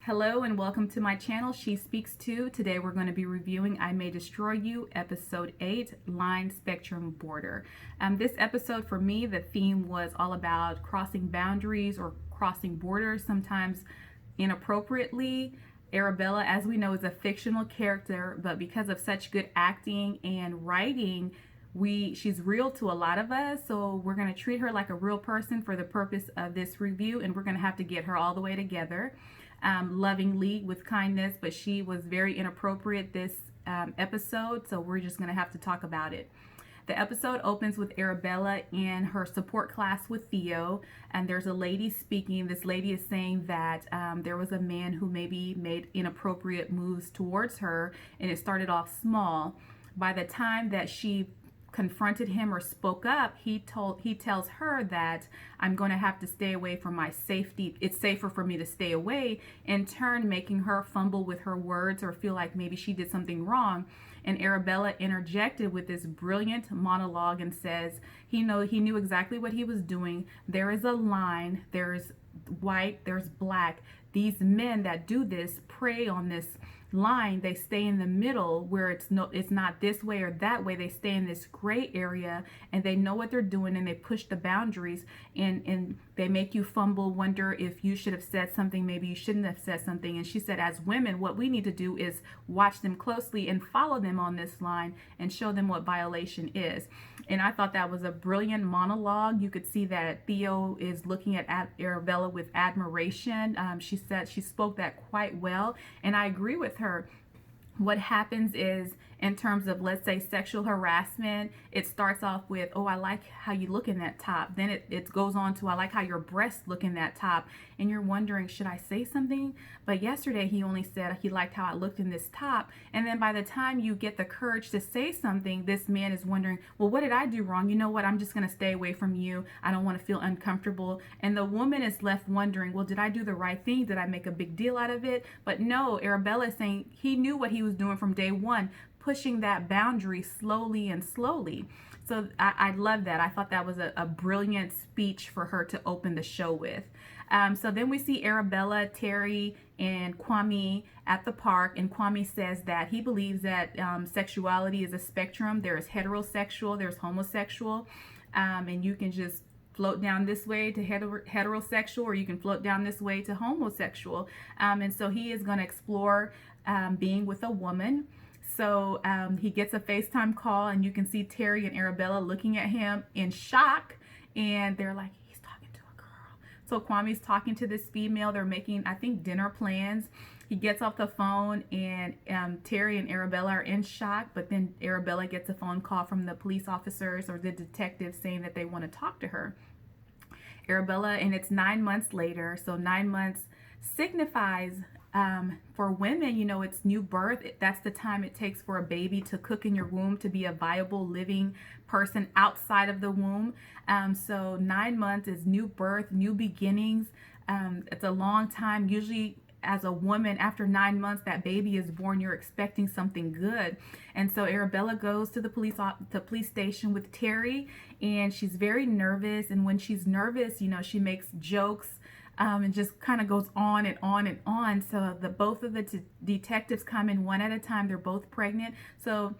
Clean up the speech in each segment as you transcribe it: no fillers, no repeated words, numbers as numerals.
Hello and welcome to my channel, She Speaks To. Today we're going to be reviewing I May Destroy You, Episode 8, Line Spectrum Border. This episode for me, the theme was all about crossing boundaries or crossing borders, sometimes inappropriately. Arabella, as we know, is a fictional character, but because of such good acting and writing, she's real to a lot of us, so we're going to treat her like a real person for the purpose of this review, and we're going to have to get her all the way together. Lovingly, with kindness, but she was very inappropriate this episode, so we're just going to have to talk about it. The episode opens with Arabella in her support class with Theo, and there's a lady speaking. This lady is saying that there was a man who maybe made inappropriate moves towards her, and it started off small. By the time that she confronted him or spoke up, he tells her that I'm going to have to stay away for my safety. It's safer for me to stay away, in turn making her fumble with her words or feel like maybe she did something wrong. And Arabella interjected with this brilliant monologue and says he knew exactly what he was doing. There is a line, there's white, there's black. These men that do this prey on this line. They stay in the middle where it's not this way or that way. They stay in this gray area, and they know what they're doing, and they push the boundaries, and they make you fumble, wonder if you should have said something, maybe you shouldn't have said something. And she said, as women, what we need to do is watch them closely and follow them on this line and show them what violation is. And I thought that was a brilliant monologue. You could see that Theo is looking at Arabella with admiration. She said she spoke that quite well, and I agree with her. What happens is, in terms of, let's say, sexual harassment, it starts off with, oh, I like how you look in that top. Then it goes on to, I like how your breasts look in that top. And you're wondering, should I say something? But yesterday he only said he liked how I looked in this top. And then by the time you get the courage to say something, this man is wondering, well, what did I do wrong? You know what? I'm just going to stay away from you. I don't want to feel uncomfortable. And the woman is left wondering, well, did I do the right thing? Did I make a big deal out of it? But no, Arabella is saying he knew what he was doing from day one, pushing that boundary slowly and slowly. So I love that. I thought that was a brilliant speech for her to open the show with. So then we see Arabella, Terry, and Kwame at the park, and Kwame says that he believes that sexuality is a spectrum. There's heterosexual, there's homosexual, and you can just float down this way to heterosexual, or you can float down this way to homosexual. And so he is going to explore being with a woman. So he gets a FaceTime call, and you can see Terry and Arabella looking at him in shock, and they're like, he's talking to a girl. So Kwame's talking to this female. They're making, I think, dinner plans. He gets off the phone, and Terry and Arabella are in shock, but then Arabella gets a phone call from the police officers or the detectives saying that they want to talk to her. Arabella, and it's 9 months later, so 9 months signifies for women, you know, it's new birth. That's the time it takes for a baby to cook in your womb, to be a viable living person outside of the womb. So 9 months is new birth, new beginnings. It's a long time. Usually as a woman, after 9 months that baby is born, you're expecting something good. And so Arabella goes to the police station with Terry, and she's very nervous. And when she's nervous, you know, she makes jokes, and just kind of goes on and on and on. So both of the detectives come in one at a time. They're both pregnant. So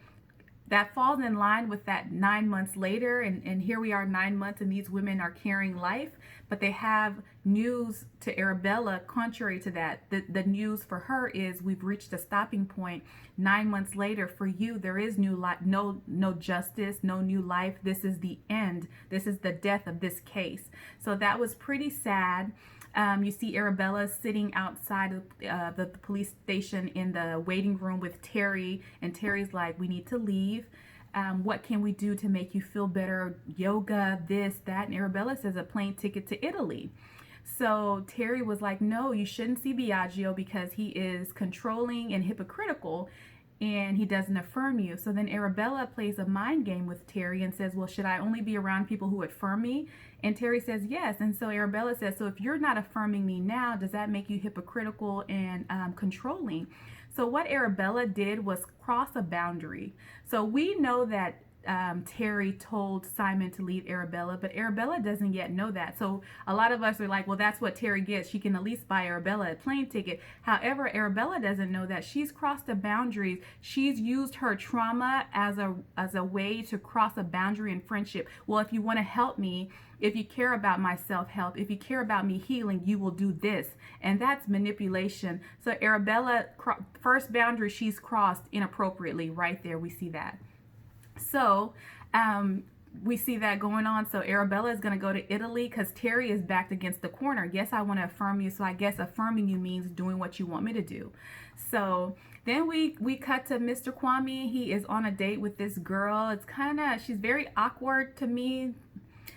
that falls in line with that 9 months later. And here we are 9 months, and these women are carrying life. But they have news to Arabella contrary to that. The news for her is, we've reached a stopping point. 9 months later, for you, there is new life, no justice, no new life. This is the end. This is the death of this case. So that was pretty sad. You see Arabella sitting outside of the police station in the waiting room with Terry, and Terry's like, we need to leave. What can we do to make you feel better? Yoga, this, that. And Arabella says a plane ticket to Italy. So Terry was like, no, you shouldn't see Biagio because he is controlling and hypocritical, and he doesn't affirm you. So then Arabella plays a mind game with Terry and says, well, should I only be around people who affirm me? And Terry says yes. And so Arabella says, so if you're not affirming me now, does that make you hypocritical and controlling? So what Arabella did was cross a boundary. So we know that Terry told Simon to leave Arabella, but Arabella doesn't yet know that. So a lot of us are like, well, that's what Terry gets. She can at least buy Arabella a plane ticket. However, Arabella doesn't know that she's crossed the boundaries. She's used her trauma as a way to cross a boundary in friendship. Well, if you want to help me, if you care about my self-help, if you care about me healing, you will do this. And that's manipulation. So Arabella, first boundary she's crossed inappropriately right there. We see that. So we see that going on. So Arabella is going to go to Italy because Terry is backed against the corner. Yes, I want to affirm you. So I guess affirming you means doing what you want me to do. So then we cut to Mr. Kwame. He is on a date with this girl. It's she's very awkward to me.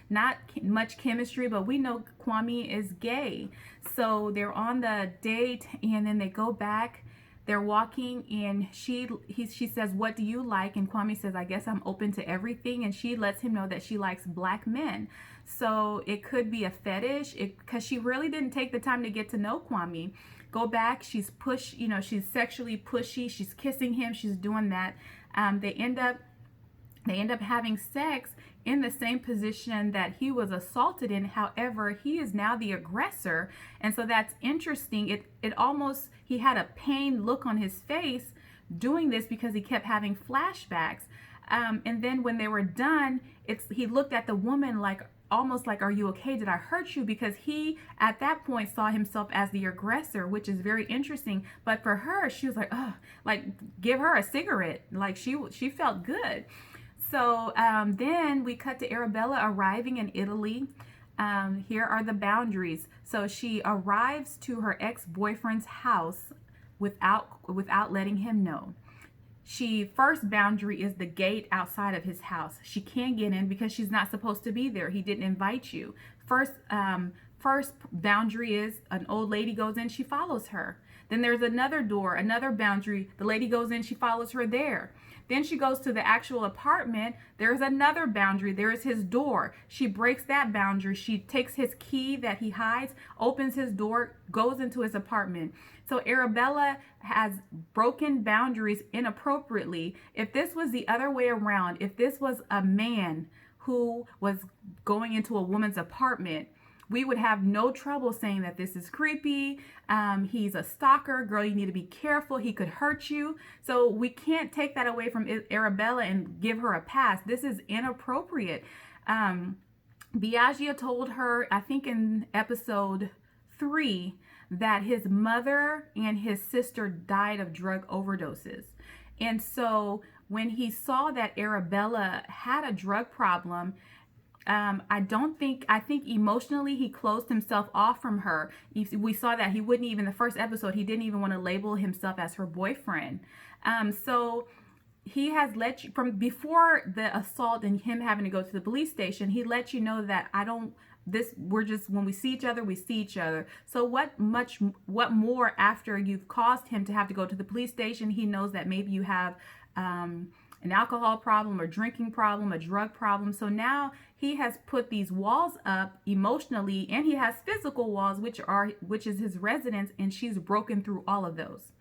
Not much chemistry, but we know Kwame is gay. So they're on the date and then they go back. They're walking and she says, what do you like? And Kwame says, I guess I'm open to everything. And she lets him know that she likes black men. So it could be a fetish because she really didn't take the time to get to know Kwame. Go back, she's she's sexually pushy. She's kissing him. She's doing that. They end up having sex in the same position that he was assaulted in. However, he is now the aggressor. And so that's interesting. It almost, he had a pained look on his face doing this because he kept having flashbacks. And then when they were done, he looked at the woman like, almost like, are you okay? Did I hurt you? Because he, at that point, saw himself as the aggressor, which is very interesting. But for her, she was like, oh, like, give her a cigarette. Like, she felt good. So then we cut to Arabella arriving in Italy. Here are the boundaries. So she arrives to her ex-boyfriend's house without letting him know. First boundary is the gate outside of his house. She can't get in because she's not supposed to be there. He didn't invite you. First boundary is an old lady goes in, she follows her. Then there's another door, another boundary. The lady goes in, she follows her there. Then she goes to the actual apartment. There's another boundary. There is his door. She breaks that boundary. She takes his key that he hides, opens his door, goes into his apartment. So Arabella has broken boundaries inappropriately. If this was the other way around, if this was a man who was going into a woman's apartment, we would have no trouble saying that this is creepy. He's a stalker. Girl, you need to be careful. He could hurt you. So we can't take that away from Arabella and give her a pass. This is inappropriate. Biagio told her, I think in episode 3, that his mother and his sister died of drug overdoses. And so when he saw that Arabella had a drug problem, I think emotionally he closed himself off from her. We saw that he wouldn't even, the first episode, he didn't even want to label himself as her boyfriend. So he has let you, from before the assault and him having to go to the police station, he let you know that we're just, when we see each other, we see each other. So what more after you've caused him to have to go to the police station? He knows that maybe you have, an alcohol problem, a drinking problem, a drug problem. So now he has put these walls up emotionally, and he has physical walls, which is his residence, and she's broken through all of those.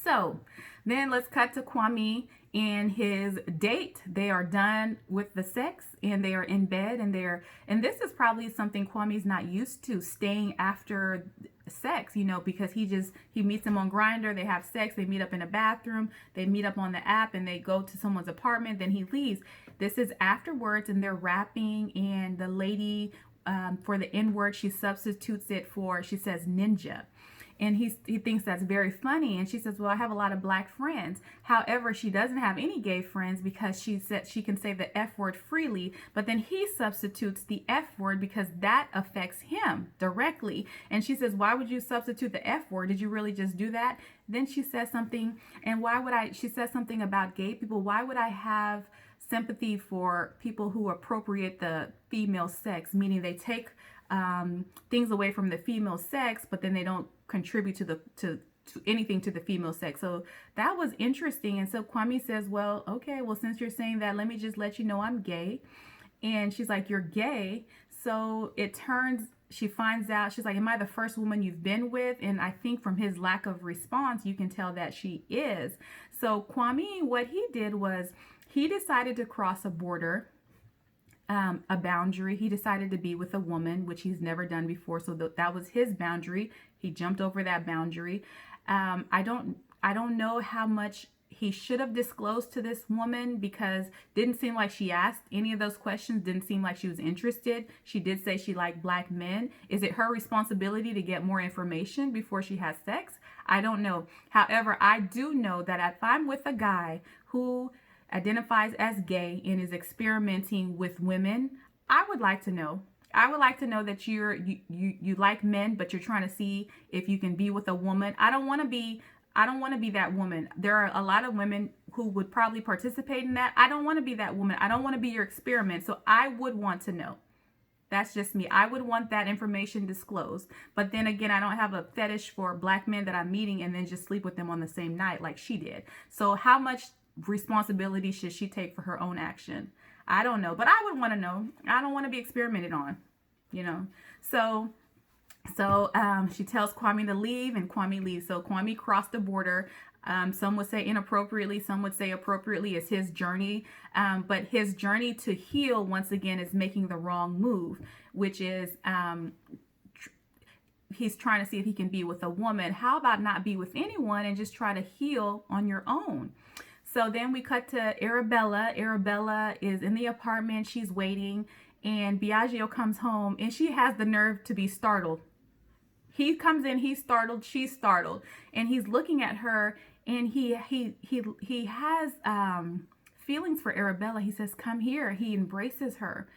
So then let's cut to Kwame and his date. They are done with the sex and they are in bed, and this is probably something Kwame's not used to, staying after sex, because he meets him on Grindr, they have sex, they meet up in a bathroom, they meet up on the app, and they go to someone's apartment, then he leaves. This is afterwards, and they're rapping, and the lady, for the N word, she substitutes it for, she says ninja. And he thinks that's very funny. And she says, well, I have a lot of black friends. However, she doesn't have any gay friends because she said she can say the F word freely. But then he substitutes the F word because that affects him directly. And she says, why would you substitute the F word? Did you really just do that? Then she says something. And she says something about gay people. Why would I have sympathy for people who appropriate the female sex, meaning they take things away from the female sex, but then they don't contribute to anything to the female sex. So that was interesting. And so Kwame says, well, okay, well, since you're saying that, let me just let you know I'm gay. And she's like, you're gay? So she finds out, she's like, am I the first woman you've been with? And I think from his lack of response, you can tell that she is. So Kwame, what he did was He decided to cross a border, a boundary. He decided to be with a woman, which he's never done before. So that was his boundary. He jumped over that boundary. I don't know how much he should have disclosed to this woman, because didn't seem like she asked any of those questions. Didn't seem like she was interested. She did say she liked black men. Is it her responsibility to get more information before she has sex? I don't know. However, I do know that if I'm with a guy who identifies as gay and is experimenting with women, I would like to know. I would like to know that you like men, but you're trying to see if you can be with a woman. I don't want to be that woman. There are a lot of women who would probably participate in that. I don't want to be that woman. I don't want to be your experiment. So I would want to know. That's just me. I would want that information disclosed. But then again, I don't have a fetish for black men that I'm meeting and then just sleep with them on the same night like she did. So how much responsibility should she take for her own action? I don't know, but I would want to know. I don't want to be experimented on, you know. So she tells Kwame to leave, and Kwame leaves. So Kwame crossed the border. Some would say inappropriately, some would say appropriately. It's his journey. But his journey to heal, once again, is making the wrong move, which is he's trying to see if he can be with a woman. How about not be with anyone and just try to heal on your own? So then we cut to Arabella. Arabella is in the apartment. She's waiting, and Biagio comes home, and she has the nerve to be startled. He comes in, he's startled, she's startled, and he's looking at her, and he has feelings for Arabella. He says, "Come here." He embraces her.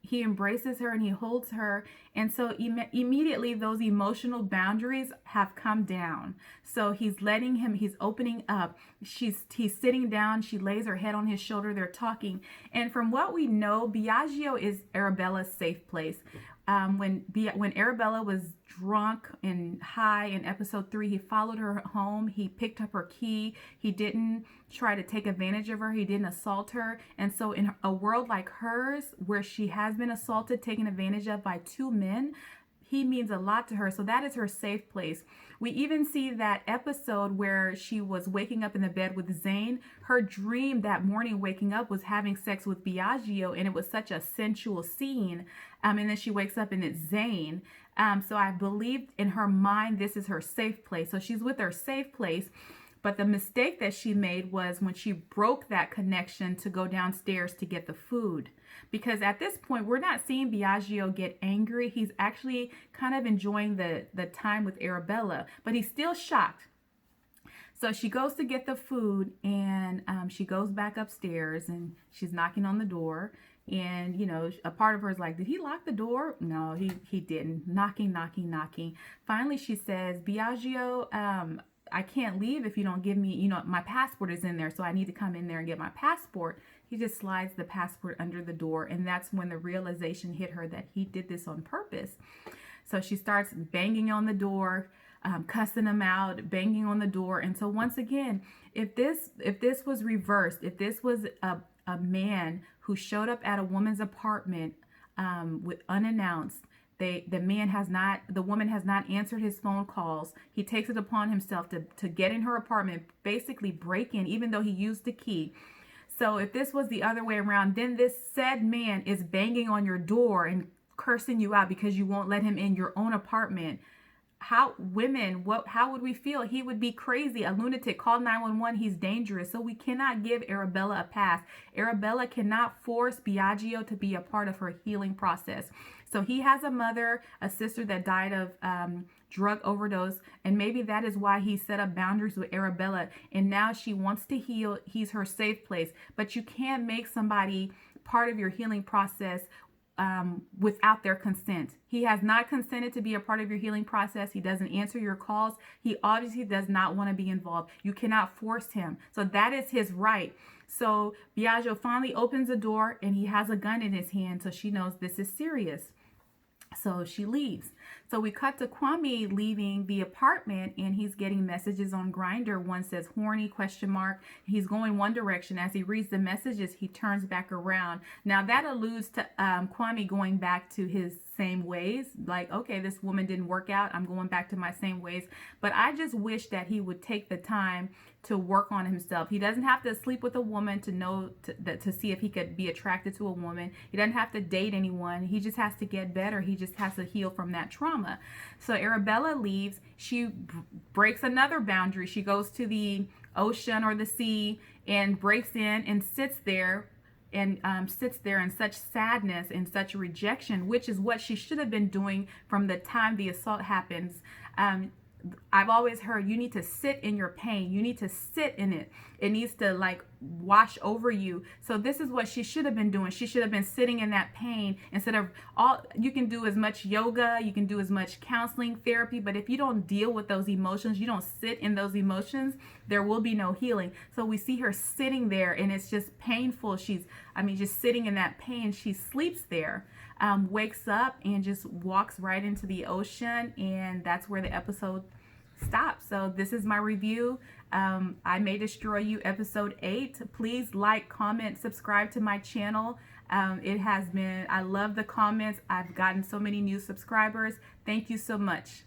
He embraces her and he holds her, and so immediately those emotional boundaries have come down. So he's opening up. He's sitting down. She lays her head on his shoulder. They're talking, and from what we know, Biagio is Arabella's safe place. When Arabella was drunk and high in episode 3, he followed her home. He picked up her key. He didn't try to take advantage of her. He didn't assault her. And so in a world like hers, where she has been assaulted, taken advantage of by 2 men, he means a lot to her. So that is her safe place. We even see that episode where she was waking up in the bed with Zane. Her dream that morning waking up was having sex with Biagio, and it was such a sensual scene. And then she wakes up and it's Zane. So I believe in her mind, this is her safe place. So she's with her safe place. But the mistake that she made was when she broke that connection to go downstairs to get the food. Because at this point, we're not seeing Biagio get angry. He's actually kind of enjoying the time with Arabella, but he's still shocked. So she goes to get the food, and she goes back upstairs, and she's knocking on the door. And, you know, a part of her is like, did he lock the door? No, he didn't. Knocking. Finally, she says, Biagio, I can't leave if you don't give me, you know, my passport is in there, so I need to come in there and get my passport. He just slides the passport under the door, and that's when the realization hit her that he did this on purpose. So she starts banging on the door, cussing him out, banging on the door. And so once again, if this was reversed, if this was a man who showed up at a woman's apartment with unannounced, the woman has not answered his phone calls. He takes it upon himself to get in her apartment, basically break in, even though he used the key. So if this was the other way around, then this said man is banging on your door and cursing you out because you won't let him in your own apartment. How would we feel? He would be crazy, a lunatic. Call 911. He's dangerous. So we cannot give Arabella a pass. Arabella cannot force Biagio to be a part of her healing process. So he has a mother, a sister that died of drug overdose, and maybe that is why he set up boundaries with Arabella, and now she wants to heal. He's her safe place. But you can't make somebody part of your healing process without their consent. He has not consented to be a part of your healing process. He doesn't answer your calls. He obviously does not want to be involved. You cannot force him. So that is his right. So Biagio finally opens the door, and he has a gun in his hand, so she knows this is serious. So she leaves. So we cut to Kwame leaving the apartment, and he's getting messages on Grindr. One says horny ? He's going one direction. As he reads the messages, he turns back around. Now that alludes to Kwame going back to his same ways. Like, okay, this woman didn't work out, I'm going back to my same ways. But I just wish that he would take the time to work on himself. He doesn't have to sleep with a woman to know to see if he could be attracted to a woman. He doesn't have to date anyone. He just has to get better. He just has to heal from that trauma. So Arabella leaves. She breaks another boundary. She goes to the ocean or the sea and breaks in and sits there in such sadness and such rejection, which is what she should have been doing from the time the assault happens. I've always heard you need to sit in your pain. You need to sit in it. It needs to like wash over you. So this is what she should have been doing. She should have been sitting in that pain instead of you can do as much yoga, you can do as much counseling, therapy, but if you don't deal with those emotions, you don't sit in those emotions, there will be no healing. So we see her sitting there and it's just painful. Just sitting in that pain. She sleeps there. Wakes up and just walks right into the ocean, and that's where the episode stops. So this is my review. I May Destroy You, episode 8. Please like, comment, subscribe to my channel. I love the comments. I've gotten so many new subscribers. Thank you so much.